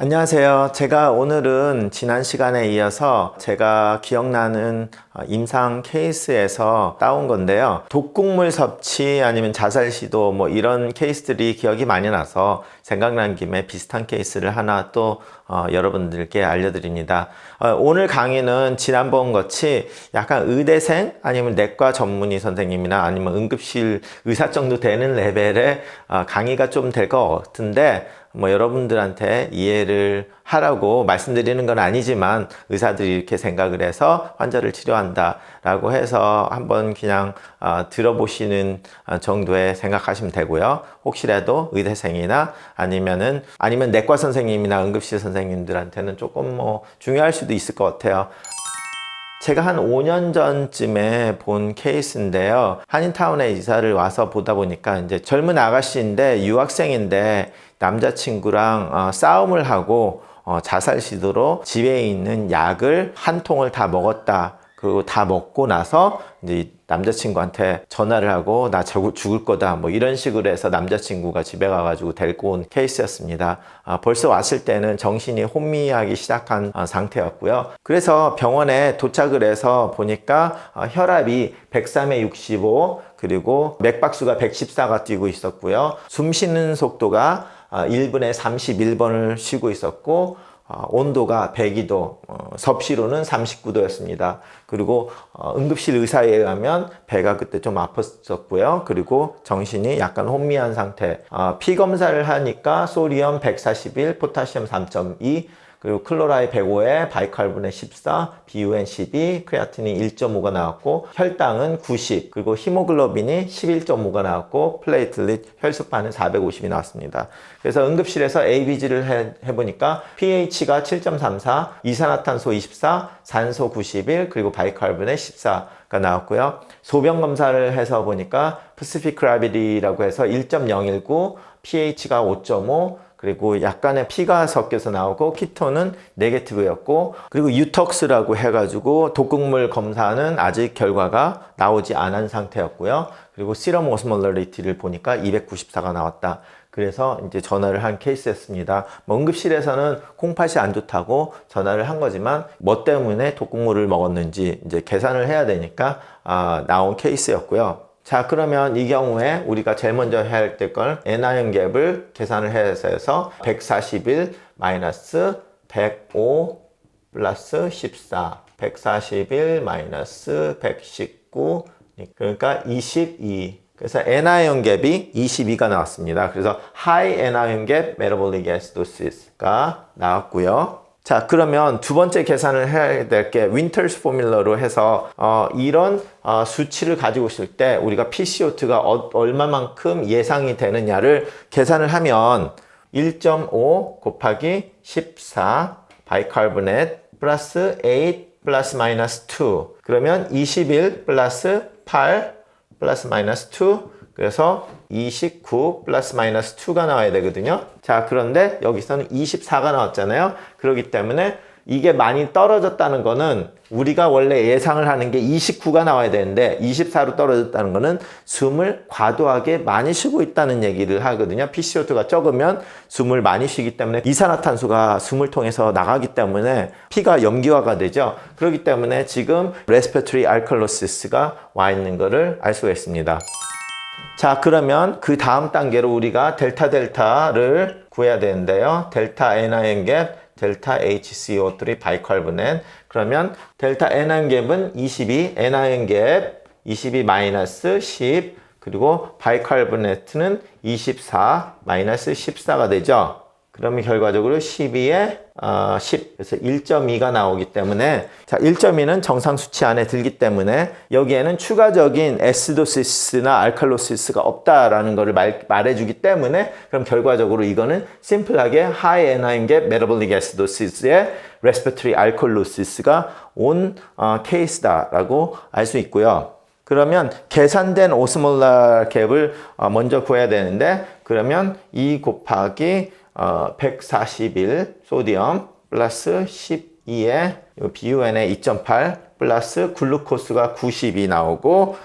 안녕하세요. 제가 오늘은 지난 시간에 이어서 제가 기억나는 임상 케이스에서 따온 건데요. 독극물 섭취 아니면 자살 시도 이런 케이스들이 기억이 많이 나서 생각난 김에 비슷한 케이스를 하나 또 여러분들께 알려드립니다. 오늘 강의는 지난번 같이 약간 의대생 아니면 내과 전문의 선생님이나 아니면 응급실 의사 정도 되는 레벨의 강의가 좀 될 것 같은데 여러분들한테 이해를 하라고 말씀드리는 건 아니지만 의사들이 이렇게 생각을 해서 환자를 치료한다 라고 해서 한번 그냥 들어보시는 정도의 생각하시면 되고요. 혹시라도 의대생이나 아니면 내과 선생님이나 응급실 선생님들한테는 조금 중요할 수도 있을 것 같아요. 제가 한 5년 전쯤에 본 케이스인데요. 한인타운에 이사를 와서 보다 보니까 이제 젊은 아가씨인데 유학생인데 남자친구랑 싸움을 하고 자살 시도로 집에 있는 약을 한 통을 다 먹었다. 그리고 다 먹고 나서 이제 남자친구한테 전화를 하고 나 죽을 거다 이런 식으로 해서 남자친구가 집에 가가지고 데리고 온 케이스였습니다. 벌써 왔을 때는 정신이 혼미하기 시작한 상태였고요. 그래서 병원에 도착을 해서 보니까 혈압이 103에 65 그리고 맥박수가 114가 뛰고 있었고요. 숨 쉬는 속도가 1분에 31번을 쉬고 있었고 온도가 102도, 섭씨로는 39도였습니다. 그리고 응급실 의사에 의하면 배가 그때 좀 아팠었고요. 그리고 정신이 약간 혼미한 상태. 피 검사를 하니까 소디엄 141, 포타시움 3.2, 그리고 클로라이 105에 바이칼분의 14, BUN 12, 크레아틴이 1.5가 나왔고 혈당은 90, 그리고 히모글로빈이 11.5가 나왔고 플레이틀릿 혈소판은 450이 나왔습니다. 그래서 응급실에서 ABG를 해보니까 pH가 7.34, 이산화탄소 24, 산소 91, 그리고 바이칼분의 14가 나왔고요. 소변 검사를 해서 보니까 Pacific Gravity라고 해서 1.019, pH가 5.5, 그리고 약간의 피가 섞여서 나오고 키톤은 네게티브였고 그리고 유톡스라고 해가지고 독극물 검사는 아직 결과가 나오지 않은 상태였고요. 그리고 시럼 오스몰러리티를 보니까 294가 나왔다. 그래서 이제 전화를 한 케이스였습니다. 응급실에서는 콩팥이 안 좋다고 전화를 한 거지만 뭐 때문에 독극물을 먹었는지 이제 계산을 해야 되니까 나온 케이스였고요. 자, 그러면 이 경우에 우리가 제일 먼저 해야 될 건 NIM 갭을 계산을 해서 141 마이너스 105 플러스 14, 141 마이너스 119, 그러니까 22. 그래서 NIM 갭이 22가 나왔습니다. 그래서 High NIM 갭 Metabolic Acidosis가 나왔고요. 자, 그러면 두 번째 계산을 해야 될 게 윈터스 포뮬러로 해서 이런 수치를 가지고 있을 때 우리가 PCO2가 얼마만큼 예상이 되느냐를 계산을 하면 1.5 곱하기 14 바이칼보넷 플러스 8 플러스 마이너스 2 그러면 21 플러스 8 플러스 마이너스 2 그래서 29 플러스 마이너스 2가 나와야 되거든요. 자, 그런데 여기서는 24가 나왔잖아요. 그렇기 때문에 이게 많이 떨어졌다는 거는 우리가 원래 예상을 하는 게 29가 나와야 되는데 24로 떨어졌다는 거는 숨을 과도하게 많이 쉬고 있다는 얘기를 하거든요. PCO2가 적으면 숨을 많이 쉬기 때문에 이산화탄소가 숨을 통해서 나가기 때문에 피가 염기화가 되죠. 그렇기 때문에 지금 respiratory alkalosis가 와 있는 거를 알 수가 있습니다. 자, 그러면 그 다음 단계로 우리가 델타를 구해야 되는데요. 델타 NIM 갭, 델타 HCO3 바이칼보넷. 그러면 델타 NIM 갭은 22, NIM 갭 22 마이너스 10, 그리고 바이칼보넷은 24 마이너스 14가 되죠. 그러면 결과적으로 12에 10, 그래서 1.2가 나오기 때문에 자 1.2는 정상 수치 안에 들기 때문에 여기에는 추가적인 에시도시스나 알칼로시스가 없다라는 것을 말해주기 때문에 그럼 결과적으로 이거는 심플하게 하이 NIM 갭 메타볼릭 에시도시스의 레스피레토리 알칼로시스가 온 케이스다라고 알 수 있고요. 그러면 계산된 오스몰라 갭을 먼저 구해야 되는데 그러면 2 곱하기 141 소디엄 플러스 12에 BUN에 2.8 플러스 글루코스가 92 나오고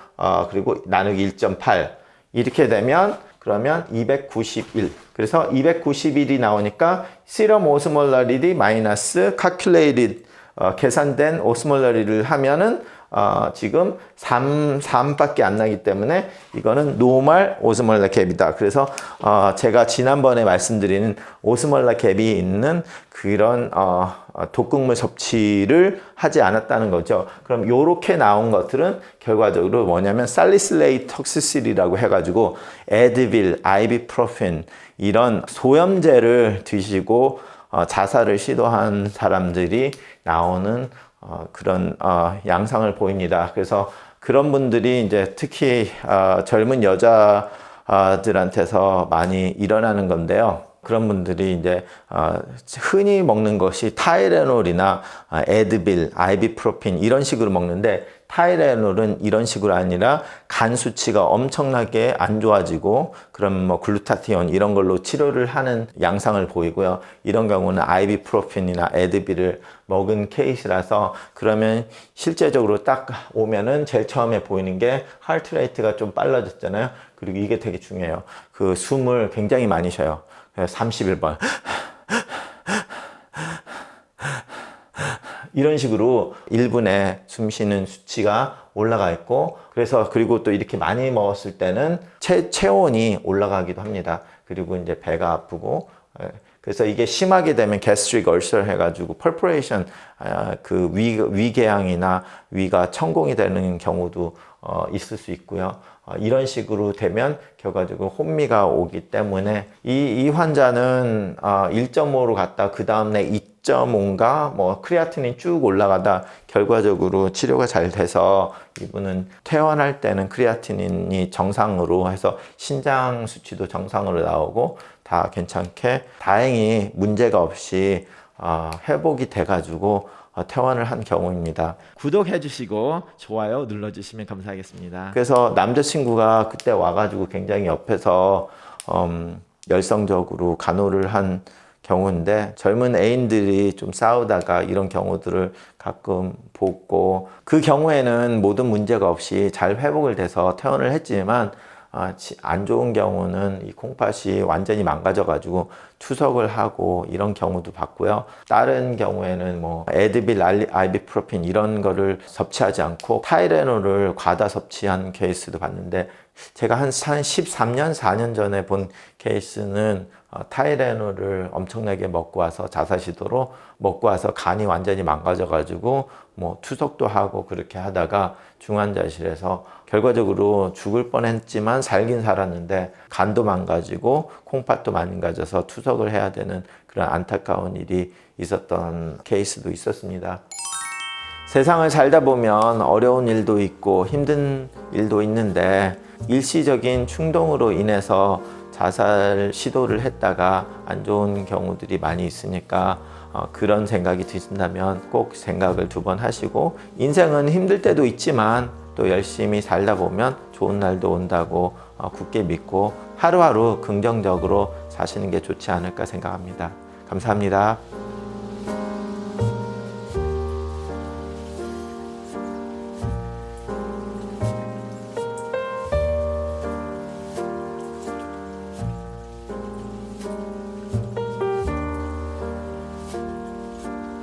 그리고 나누기 1.8 이렇게 되면 그러면 291 그래서 290일이 나오니까 serum osmolarity 마이너스 calculated 계산된 osmolary를 하면은 지금 3밖에 안 나기 때문에 이거는 normal osmolar gap이다. 그래서 제가 지난번에 말씀드린 osmolar gap이 있는 그런 독극물 섭취를 하지 않았다는 거죠. 그럼 요렇게 나온 것들은 결과적으로 뭐냐면 사리실레이트 톡시시리라고 해가지고 에드빌, 아이비프로펜 이런 소염제를 드시고 자살을 시도한 사람들이 나오는 그런 양상을 보입니다. 그래서 그런 분들이 이제 특히 젊은 여자들한테서 많이 일어나는 건데요. 그런 분들이 이제 흔히 먹는 것이 타이레놀이나 에드빌, 아이비프로핀 이런 식으로 먹는데 타이레놀은 이런 식으로 아니라 간 수치가 엄청나게 안 좋아지고 그럼 뭐 글루타티온 이런 걸로 치료를 하는 양상을 보이고요. 이런 경우는 아이비프로핀이나 에드빌을 먹은 케이스라서 그러면 실제적으로 딱 오면은 제일 처음에 보이는 게 하트레이트가 좀 빨라졌잖아요. 그리고 이게 되게 중요해요. 그 숨을 굉장히 많이 쉬어요. 31번 이런 식으로 1분에 숨 쉬는 수치가 올라가 있고 그래서 그리고 또 이렇게 많이 먹었을 때는 체온이 올라가기도 합니다. 그리고 이제 배가 아프고 그래서 이게 심하게 되면 gastric ulcer 해가지고 perforation 그 위궤양이나 위가 천공이 되는 경우도 있을 수 있고요. 이런 식으로 되면 결과적으로 혼미가 오기 때문에 이 환자는 1.5로 갔다 그 다음에 2.5인가 뭐 크레아틴이 쭉 올라가다 결과적으로 치료가 잘 돼서 이분은 퇴원할 때는 크레아틴이 정상으로 해서 신장 수치도 정상으로 나오고 다 괜찮게 다행히 문제가 없이 회복이 돼가지고 퇴원을 한 경우입니다. 구독해 주시고 좋아요 눌러 주시면 감사하겠습니다. 그래서 남자친구가 그때 와가지고 굉장히 옆에서 열성적으로 간호를 한 경우인데 젊은 애인들이 좀 싸우다가 이런 경우들을 가끔 보고 그 경우에는 모든 문제가 없이 잘 회복을 돼서 퇴원을 했지만 안 좋은 경우는 이 콩팥이 완전히 망가져가지고 투석을 하고 이런 경우도 봤고요. 다른 경우에는 뭐 에드빌, 아이비프로핀 이런 거를 섭취하지 않고 타이레놀을 과다 섭취한 케이스도 봤는데 제가 한 13년, 4년 전에 본 케이스는 타이레놀을 엄청나게 먹고 와서 자살 시도로 먹고 와서 간이 완전히 망가져가지고 뭐 투석도 하고 그렇게 하다가 중환자실에서 결과적으로 죽을 뻔했지만 살긴 살았는데 간도 망가지고 콩팥도 망가져서 투석을 해야 되는 그런 안타까운 일이 있었던 케이스도 있었습니다. 세상을 살다 보면 어려운 일도 있고 힘든 일도 있는데 일시적인 충동으로 인해서 자살 시도를 했다가 안 좋은 경우들이 많이 있으니까 그런 생각이 드신다면 꼭 생각을 2번 하시고 인생은 힘들 때도 있지만 또 열심히 살다 보면 좋은 날도 온다고 굳게 믿고 하루하루 긍정적으로 사시는 게 좋지 않을까 생각합니다. 감사합니다.